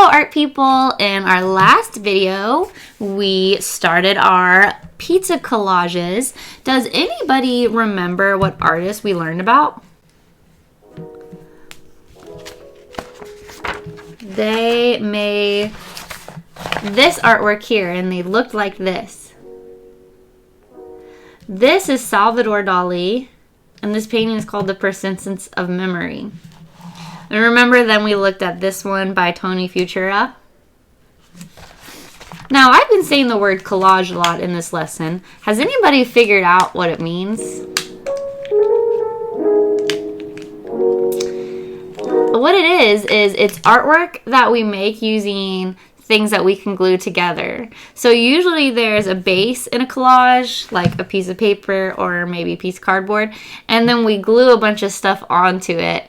art people, in our last video we started our pizza collages. Does anybody remember what artist we learned about? They made this artwork here and they looked like this. This is Salvador Dali, and this painting is called The Persistence of Memory. And remember then we looked at this one by Tony Futura? Now, I've been saying the word collage a lot in this lesson. Has anybody figured out what it means? What it is it's artwork that we make using things that we can glue together. So usually there's a base in a collage, like a piece of paper or maybe a piece of cardboard, and then we glue a bunch of stuff onto it,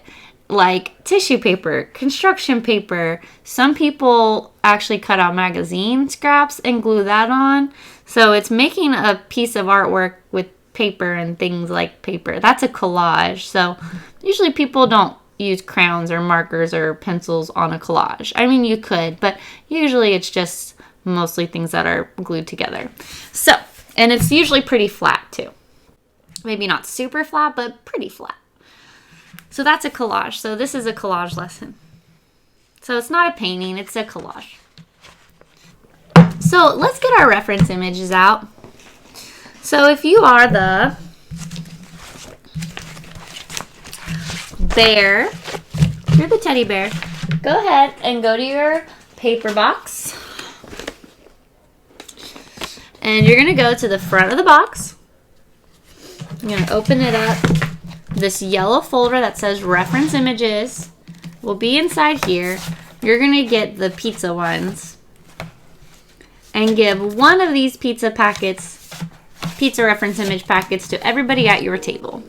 like tissue paper, construction paper. Some people actually cut out magazine scraps and glue that on. So it's making a piece of artwork with paper and things like paper. That's a collage. So usually people don't use crayons or markers or pencils on a collage. I mean, you could, but usually it's just mostly things that are glued together. So, and it's usually pretty flat too. Maybe not super flat, but pretty flat. So that's a collage. So this is a collage lesson. So it's not a painting, it's a collage. So let's get our reference images out. So if you are the bear, you're the teddy bear, go ahead and go to your paper box. And you're going to go to the front of the box. You're going to open it up. This yellow folder that says reference images will be inside here. You're going to get the pizza ones and give one of these pizza reference image packets to everybody at your table.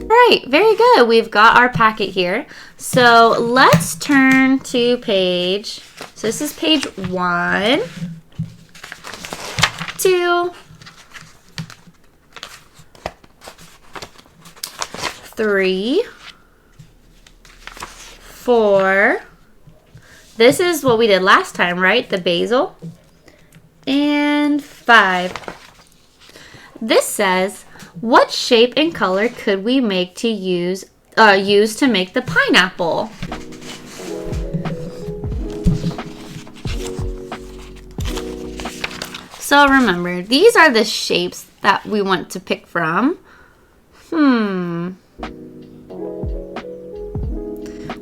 Alright, very good. We've got our packet here. So let's turn to page, so this is page 1, 2, 3, 4. This is what we did last time, right? The basil. And 5. This says, what shape and color could we make to use to make the pineapple? So remember, these are the shapes that we want to pick from.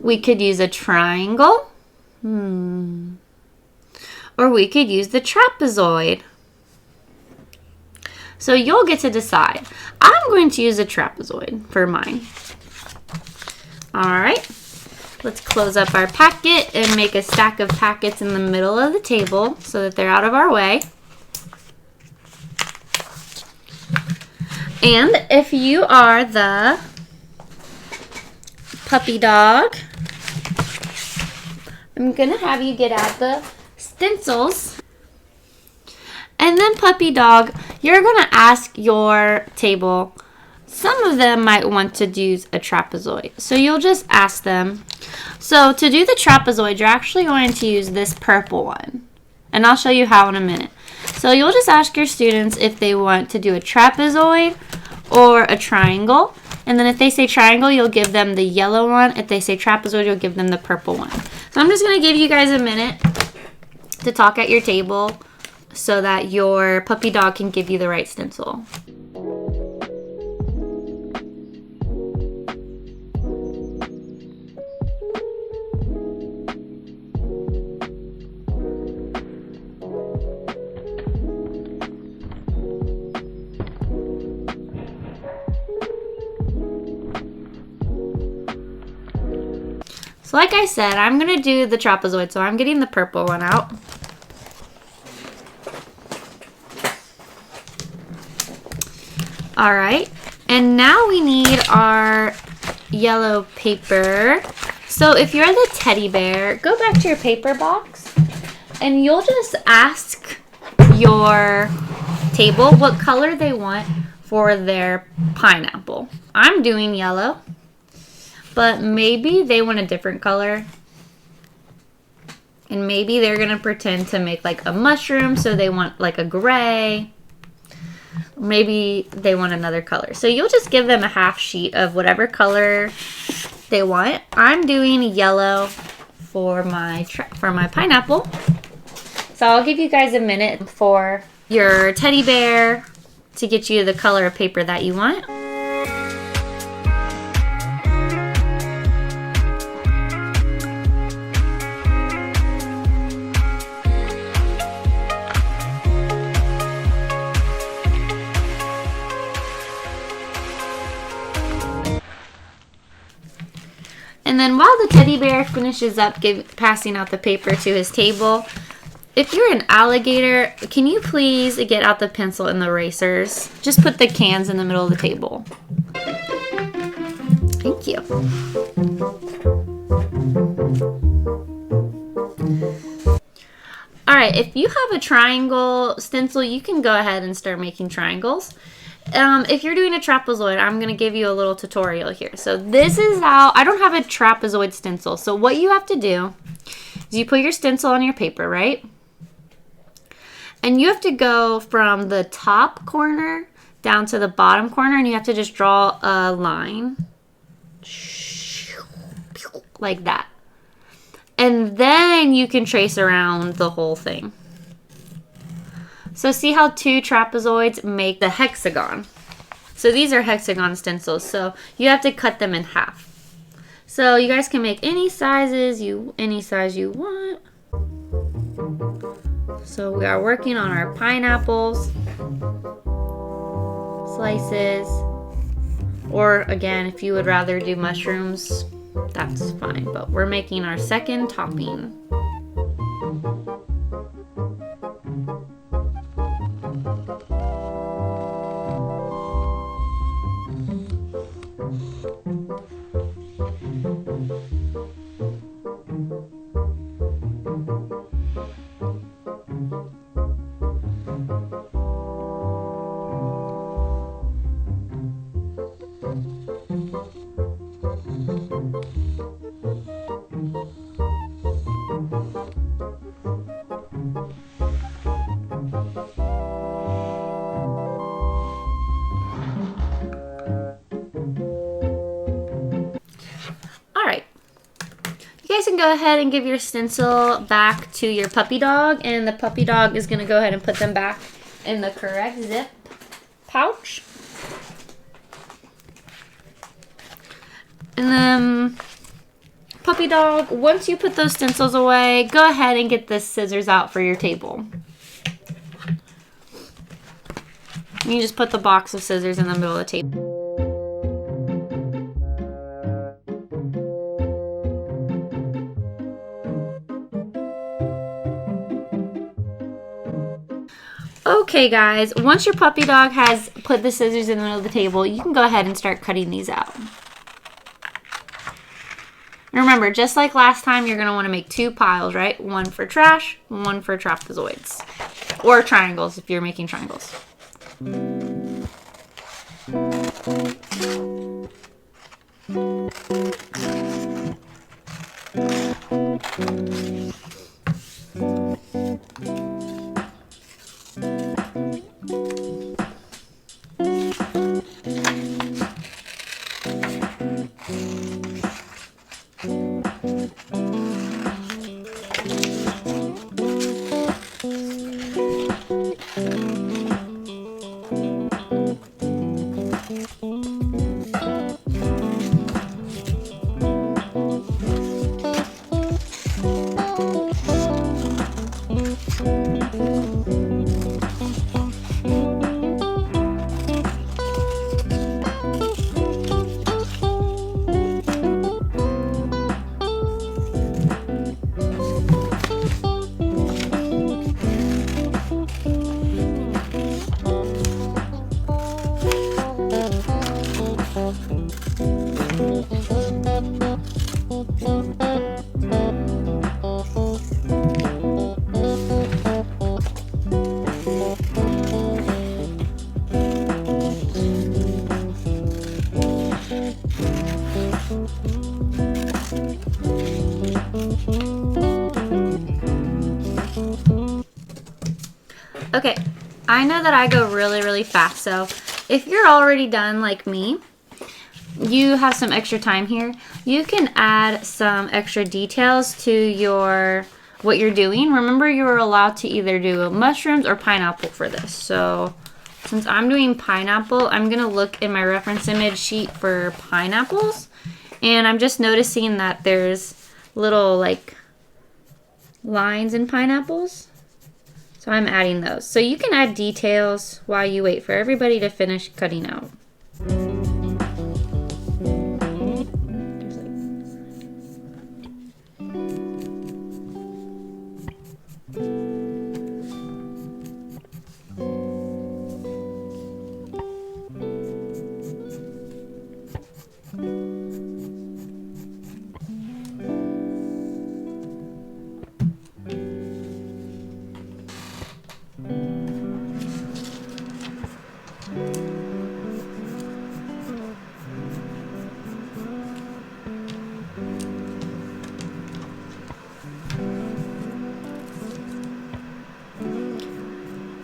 We could use a triangle. Or we could use the trapezoid. So you'll get to decide. I'm going to use a trapezoid for mine. Alright, let's close up our packet and make a stack of packets in the middle of the table so that they're out of our way. And if you are the puppy dog, I'm going to have you get out the stencils. And then puppy dog, you're going to ask your table. Some of them might want to use a trapezoid. So you'll just ask them. So to do the trapezoid, you're actually going to use this purple one. And I'll show you how in a minute. So you'll just ask your students if they want to do a trapezoid or a triangle. And then if they say triangle, you'll give them the yellow one. If they say trapezoid, you'll give them the purple one. So I'm just going to give you guys a minute to talk at your table so that your puppy dog can give you the right stencil. So like I said, I'm going to do the trapezoid, so I'm getting the purple one out. All right, and now we need our yellow paper. So if you're the teddy bear, go back to your paper box and you'll just ask your table what color they want for their pineapple. I'm doing yellow, but maybe they want a different color. And maybe they're going to pretend to make like a mushroom, so they want like a gray. Maybe they want another color. So you'll just give them a half sheet of whatever color they want. I'm doing yellow for my pineapple. So I'll give you guys a minute for your teddy bear to get you the color of paper that you want. And then while the teddy bear finishes up passing out the paper to his table, if you're an alligator, can you please get out the pencil and the erasers? Just put the cans in the middle of the table. Thank you. All right, if you have a triangle stencil, you can go ahead and start making triangles. If you're doing a trapezoid, I'm going to give you a little tutorial here. So this is how, I don't have a trapezoid stencil. So what you have to do is you put your stencil on your paper, right? And you have to go from the top corner down to the bottom corner, and you have to just draw a line like that. And then you can trace around the whole thing. So see how two trapezoids make the hexagon? So these are hexagon stencils, so you have to cut them in half. So you guys can make any size you want. So we are working on our pineapples, slices, or again, if you would rather do mushrooms, that's fine, but we're making our second topping. You guys can go ahead and give your stencil back to your puppy dog, and the puppy dog is going to go ahead and put them back in the correct zip pouch. And then, puppy dog, once you put those stencils away, go ahead and get the scissors out for your table. You just put the box of scissors in the middle of the table. Okay guys, once your puppy dog has put the scissors in the middle of the table, you can go ahead and start cutting these out. And remember, just like last time, you're going to want to make two piles, right? One for trash, one for trapezoids. Or triangles if you're making triangles. I know that I go really, really fast. So if you're already done like me, you have some extra time here, you can add some extra details to your what you're doing. Remember, you were allowed to either do mushrooms or pineapple for this. So since I'm doing pineapple, I'm gonna look in my reference image sheet for pineapples, and I'm just noticing that there's little like lines in pineapples, so I'm adding those. So you can add details while you wait for everybody to finish cutting out.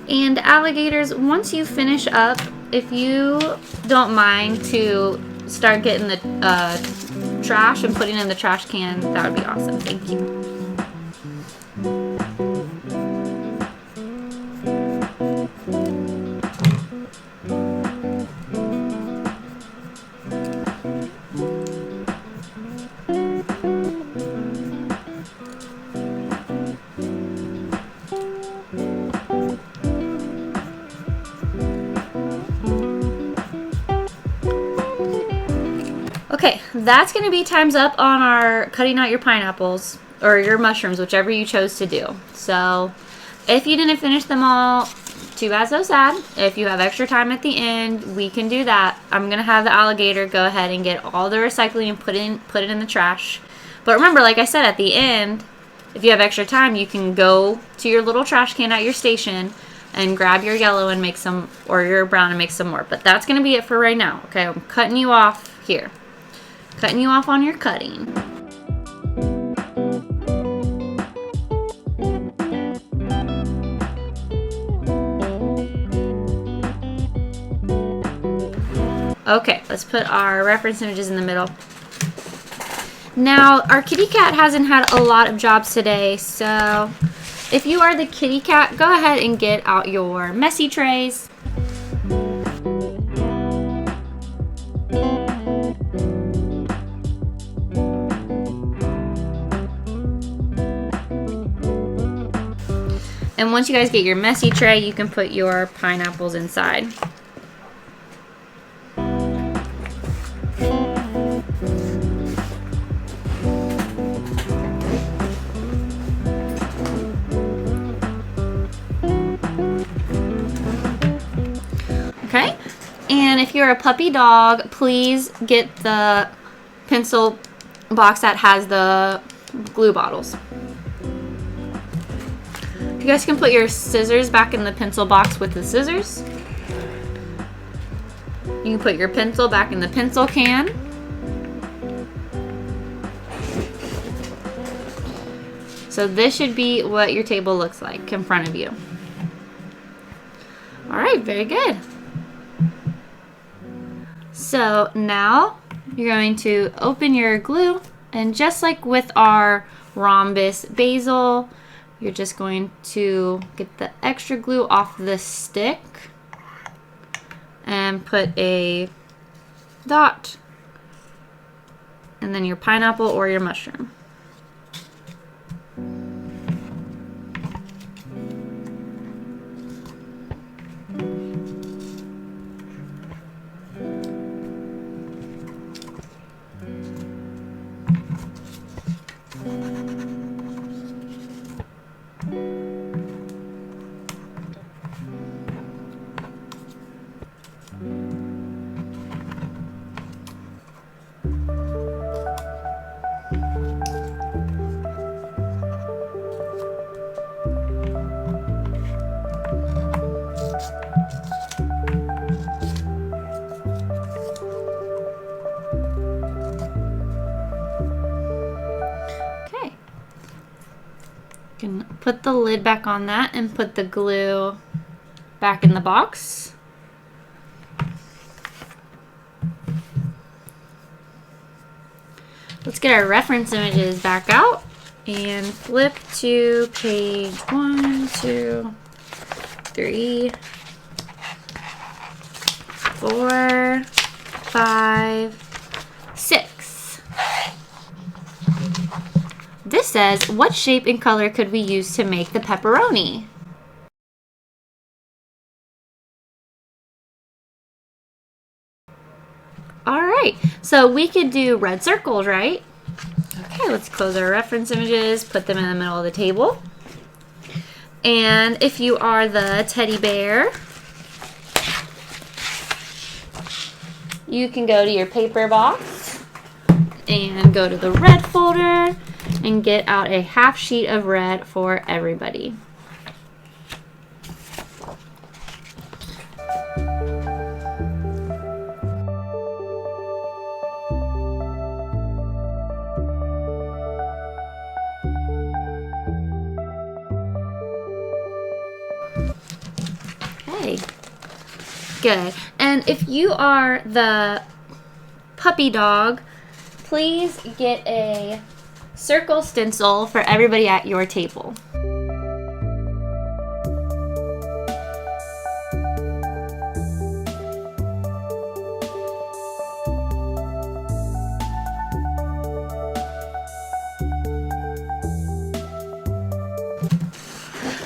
And alligators, once you finish up, if you don't mind to start getting the trash and putting in the trash can, that would be awesome. Thank you. Okay, that's going to be time's up on our cutting out your pineapples or your mushrooms, whichever you chose to do. So if you didn't finish them all, too bad, so sad. If you have extra time at the end, we can do that. I'm going to have the alligator go ahead and get all the recycling and put it in the trash. But remember, like I said, at the end, if you have extra time, you can go to your little trash can at your station and grab your yellow and make some, or your brown and make some more. But that's going to be it for right now. Okay, I'm cutting you off here. Cutting you off on your cutting. Okay, let's put our reference images in the middle. Now, our kitty cat hasn't had a lot of jobs today, so if you are the kitty cat, go ahead and get out your messy trays. And once you guys get your messy tray, you can put your pineapples inside. Okay, and if you're a puppy dog, please get the pencil box that has the glue bottles. You guys can put your scissors back in the pencil box with the scissors. You can put your pencil back in the pencil can. So this should be what your table looks like in front of you. All right, very good. So now you're going to open your glue, and just like with our rhombus basil, you're just going to get the extra glue off the stick and put a dot, and then your pineapple or your mushroom. Can put the lid back on that and put the glue back in the box. Let's get our reference images back out and flip to page 1, 2, 3, 4, 5, 6. This says, what shape and color could we use to make the pepperoni? All right, so we could do red circles, right? Okay, let's close our reference images, put them in the middle of the table. And if you are the teddy bear, you can go to your paper box and go to the red folder and get out a half sheet of red for everybody. Okay, good. And if you are the puppy dog, please get a circle stencil for everybody at your table.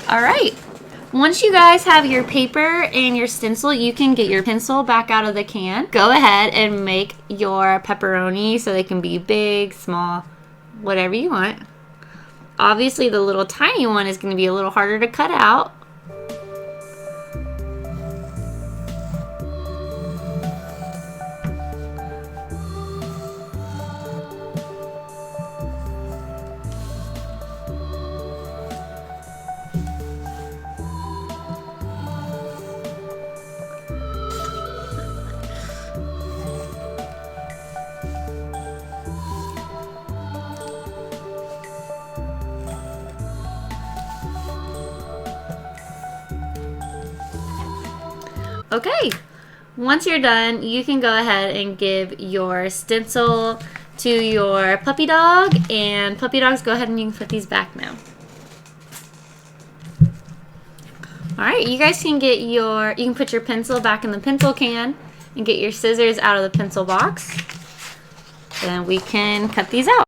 All right. Once you guys have your paper and your stencil, you can get your pencil back out of the can. Go ahead and make your pepperoni so they can be big, small, whatever you want. Obviously, the little tiny one is going to be a little harder to cut out. Okay, once you're done, you can go ahead and give your stencil to your puppy dog, and puppy dogs, go ahead and you can put these back now. All right, you guys can you can put your pencil back in the pencil can and get your scissors out of the pencil box. Then we can cut these out.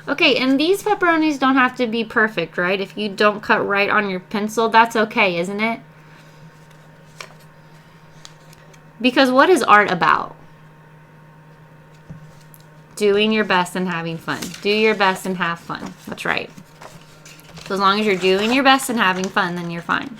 Okay, and these pepperonis don't have to be perfect, right? If you don't cut right on your pencil, that's okay, isn't it? Because what is art about? Doing your best and having fun. Do your best and have fun. That's right. So as long as you're doing your best and having fun, then you're fine.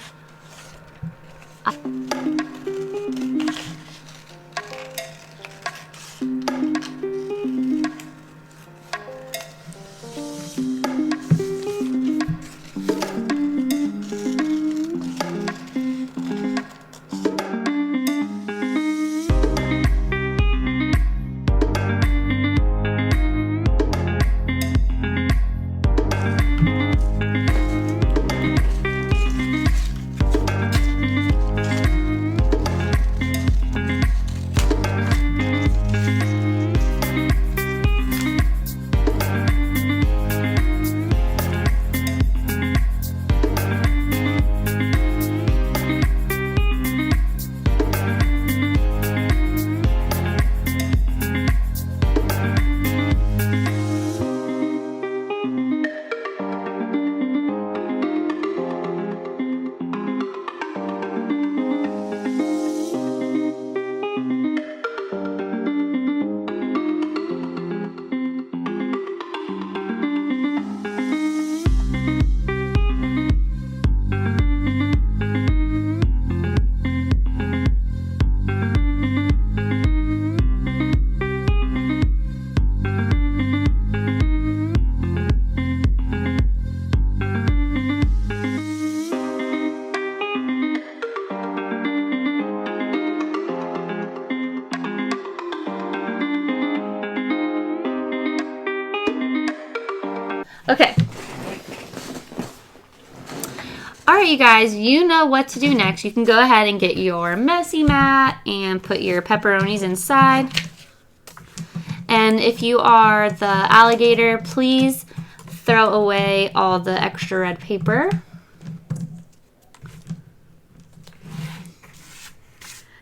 Okay. Alright, you guys, you know what to do next. You can go ahead and get your messy mat and put your pepperonis inside. And if you are the alligator, please throw away all the extra red paper.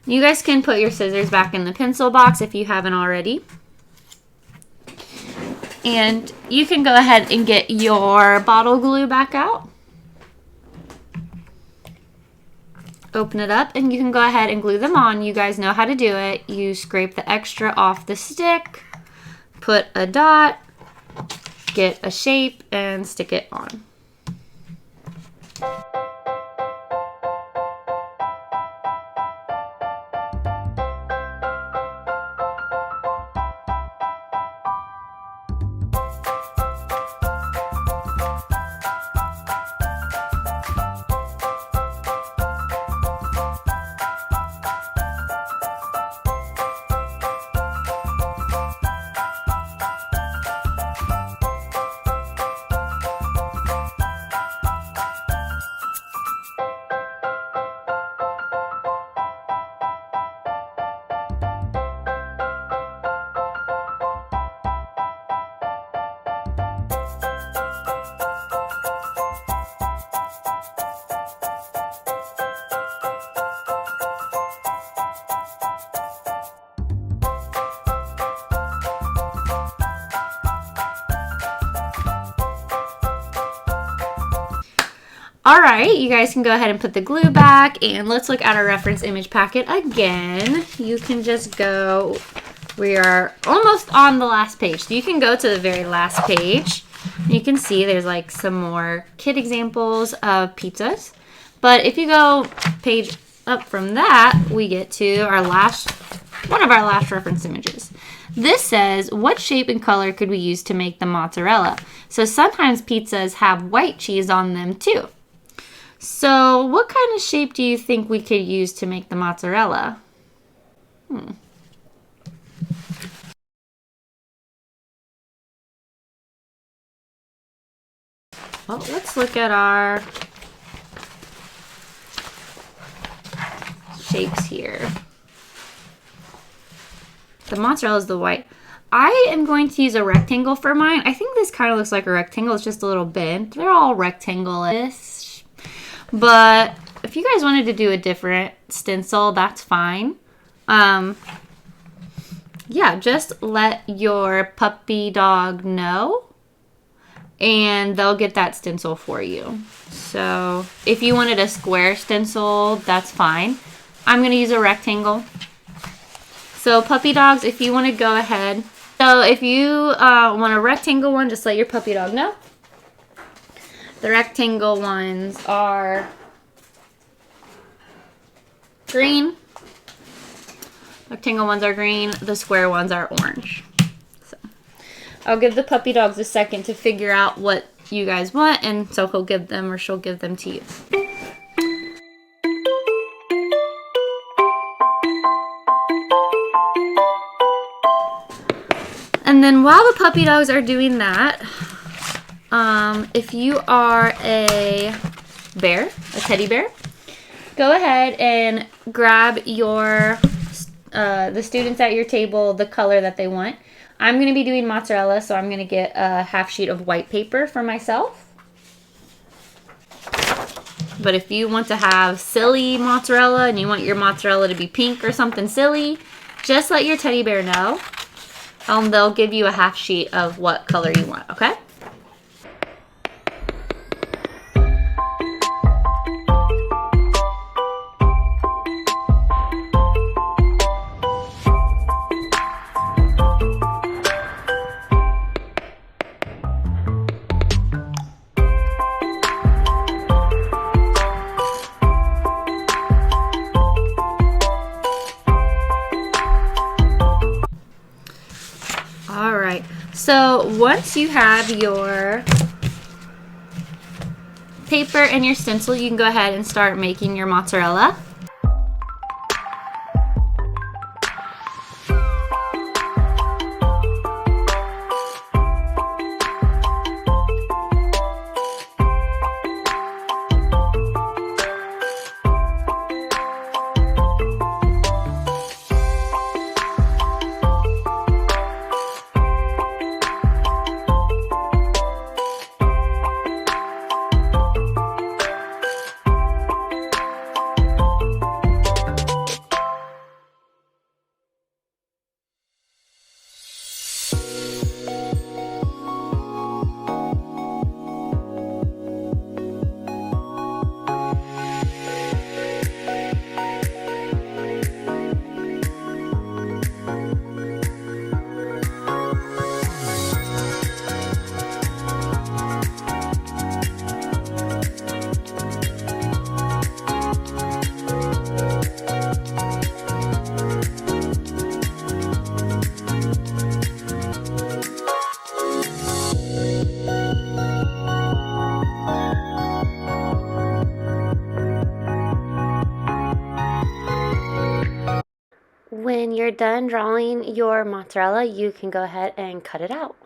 You guys can put your scissors back in the pencil box if you haven't already. And you can go ahead and get your bottle glue back out. Open it up and you can go ahead and glue them on. You guys know how to do it. You scrape the extra off the stick, put a dot, get a shape, and stick it on. All right, you guys can go ahead and put the glue back, and let's look at our reference image packet again. You can just go, we are almost on the last page. So you can go to the very last page. You can see there's like some more kit examples of pizzas. But if you go page up from that, we get to our last, one of our last reference images. This says, what shape and color could we use to make the mozzarella? So sometimes pizzas have white cheese on them too. So what kind of shape do you think we could use to make the mozzarella? Well, let's look at our shapes here. The mozzarella is the white. I am going to use a rectangle for mine. I think this kind of looks like a rectangle. It's just a little bent. They're all rectangle-ish. But if you guys wanted to do a different stencil, that's fine. Yeah, just let your puppy dog know, and they'll get that stencil for you. So if you wanted a square stencil, that's fine. I'm going to use a rectangle. So puppy dogs, if you want to go ahead. So if you want a rectangle one, just let your puppy dog know. The rectangle ones are green. Rectangle ones are green. The square ones are orange. So I'll give the puppy dogs a second to figure out what you guys want, and so he'll give them or she'll give them to you. And then while the puppy dogs are doing that, if you are a bear, a teddy bear, go ahead and grab your the students at your table the color that they want. I'm going to be doing mozzarella, so I'm going to get a half sheet of white paper for myself. But if you want to have silly mozzarella and you want your mozzarella to be pink or something silly, just let your teddy bear know. They'll give you a half sheet of what color you want, okay? So once you have your paper and your stencil, you can go ahead and start making your mozzarella. done drawing your mozzarella, you can go ahead and cut it out.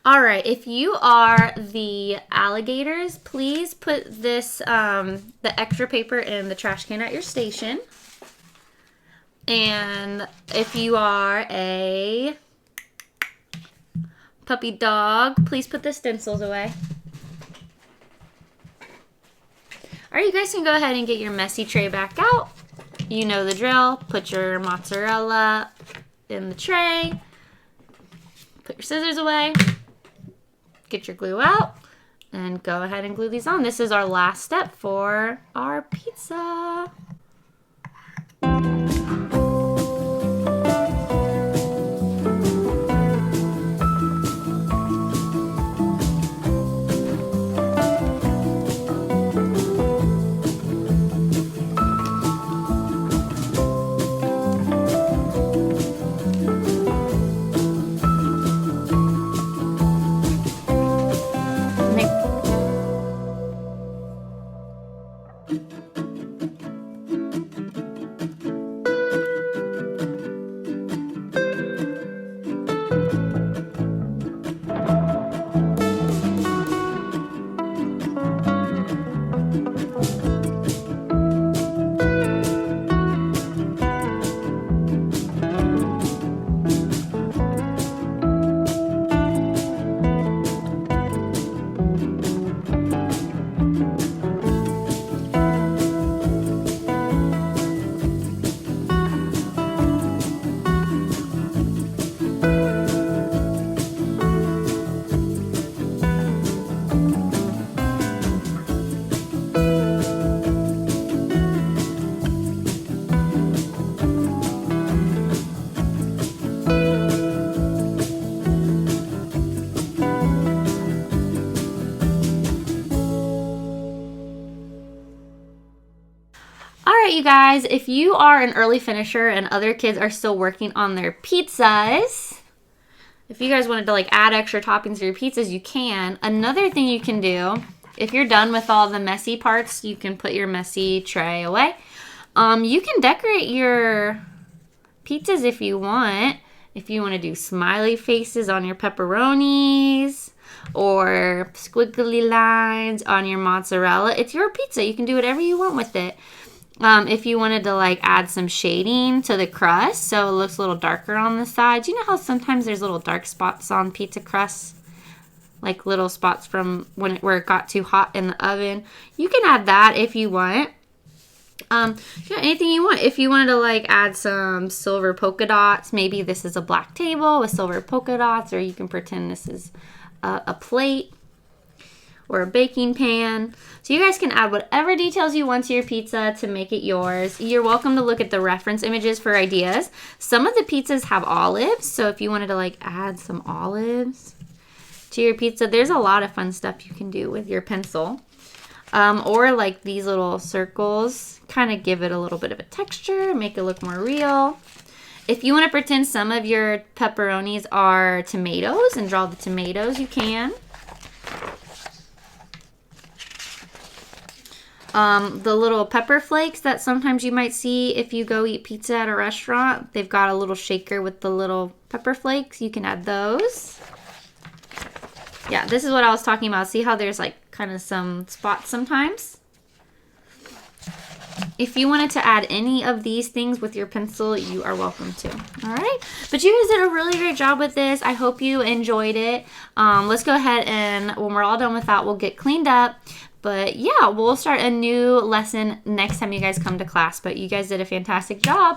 All right, if you are the alligators, please put this, the extra paper in the trash can at your station. And if you are a puppy dog, please put the stencils away. All right, you guys can go ahead and get your messy tray back out. You know the drill. Put your mozzarella in the tray. Put your scissors away. Get your glue out. And go ahead and glue these on. This is our last step for our pizza. you guys, if you are an early finisher and other kids are still working on their pizzas, if you guys wanted to like add extra toppings to your pizzas, you can. Another thing you can do, if you're done with all the messy parts, you can put your messy tray away. You can decorate your pizzas if you want. If you want to do smiley faces on your pepperonis or squiggly lines on your mozzarella, it's your pizza. You can do whatever you want with it. If you wanted to like add some shading to the crust so it looks a little darker on the sides. You know how sometimes there's little dark spots on pizza crusts? Like little spots from where it got too hot in the oven. You can add that if you want. Anything you want. If you wanted to like add some silver polka dots, maybe this is a black table with silver polka dots, or you can pretend this is a plate or a baking pan. So you guys can add whatever details you want to your pizza to make it yours. You're welcome to look at the reference images for ideas. Some of the pizzas have olives, so if you wanted to like add some olives to your pizza, there's a lot of fun stuff you can do with your pencil. Or like these little circles, kind of give it a little bit of a texture, make it look more real. If you want to pretend some of your pepperonis are tomatoes and draw the tomatoes, you can. The little pepper flakes that sometimes you might see if you go eat pizza at a restaurant, they've got a little shaker with the little pepper flakes. You can add those. Yeah, this is what I was talking about. See how there's like kind of some spots sometimes? If you wanted to add any of these things with your pencil, you are welcome to. All right. But you guys did a really great job with this. I hope you enjoyed it. Let's go ahead and when we're all done with that, we'll get cleaned up. But yeah, we'll start a new lesson next time you guys come to class. But you guys did a fantastic job.